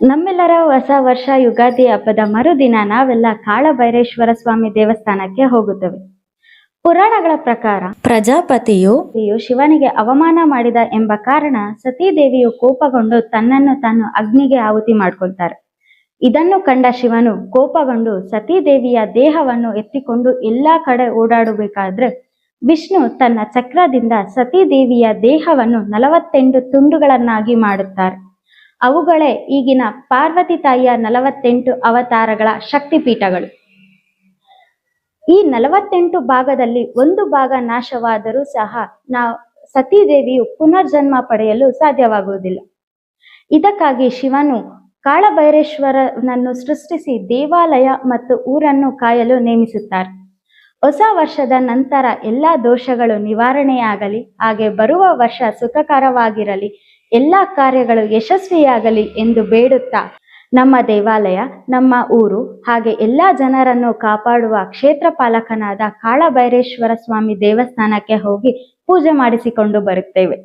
ನಮ್ಮೆಲ್ಲರ ಹೊಸ ವರ್ಷ ಯುಗಾದಿ ಹಬ್ಬದ ಮರುದಿನ ನಾವೆಲ್ಲ ಕಾಳಭೈರೇಶ್ವರ ಸ್ವಾಮಿ ದೇವಸ್ಥಾನಕ್ಕೆ ಹೋಗುತ್ತೇವೆ. ಪುರಾಣಗಳ ಪ್ರಕಾರ ಪ್ರಜಾಪತಿಯು ಶಿವನಿಗೆ ಅವಮಾನ ಮಾಡಿದ ಎಂಬ ಕಾರಣ ಸತೀದೇವಿಯು ಕೋಪಗೊಂಡು ತನ್ನನ್ನು ತಾನು ಅಗ್ನಿಗೆ ಆಹುತಿ ಮಾಡ್ಕೊಳ್ತಾರೆ. ಇದನ್ನು ಕಂಡ ಶಿವನು ಕೋಪಗೊಂಡು ಸತೀದೇವಿಯ ದೇಹವನ್ನು ಎತ್ತಿಕೊಂಡು ಎಲ್ಲಾ ಕಡೆ ಓಡಾಡಬೇಕಾದ್ರೆ ವಿಷ್ಣು ತನ್ನ ಚಕ್ರದಿಂದ ಸತೀದೇವಿಯ ದೇಹವನ್ನು 48 ತುಂಡುಗಳನ್ನಾಗಿ ಮಾಡುತ್ತಾರೆ. ಅವುಗಳೇ ಈಗಿನ ಪಾರ್ವತಿ ತಾಯಿಯ 48 ಅವತಾರಗಳ ಶಕ್ತಿಪೀಠಗಳು. ಈ 48 ಭಾಗದಲ್ಲಿ ಒಂದು ಭಾಗ ನಾಶವಾದರೂ ಸಹ ಸತೀದೇವಿಯು ಪುನರ್ಜನ್ಮ ಪಡೆಯಲು ಸಾಧ್ಯವಾಗುವುದಿಲ್ಲ. ಇದಕ್ಕಾಗಿ ಶಿವನು ಕಾಳಭೈರೇಶ್ವರನನ್ನು ಸೃಷ್ಟಿಸಿ ದೇವಾಲಯ ಮತ್ತು ಊರನ್ನು ಕಾಯಲು ನೇಮಿಸುತ್ತಾರೆ. ಹೊಸ ವರ್ಷದ ನಂತರ ಎಲ್ಲ ದೋಷಗಳು ನಿವಾರಣೆಯಾಗಲಿ, ಹಾಗೆ ಬರುವ ವರ್ಷ ಸುಖಕರವಾಗಿರಲಿ, ಎಲ್ಲ ಕಾರ್ಯಗಳು ಯಶಸ್ವಿಯಾಗಲಿ ಎಂದು ಬೇಡುತ್ತಾ ನಮ್ಮ ದೇವಾಲಯ, ನಮ್ಮ ಊರು, ಹಾಗೆ ಎಲ್ಲ ಜನರನ್ನು ಕಾಪಾಡುವ ಕ್ಷೇತ್ರ ಪಾಲಕನಾದ ಕಾಳಭೈರೇಶ್ವರ ಸ್ವಾಮಿ ದೇವಸ್ಥಾನಕ್ಕೆ ಹೋಗಿ ಪೂಜೆ ಮಾಡಿಸಿಕೊಂಡು ಬರುತ್ತೇವೆ.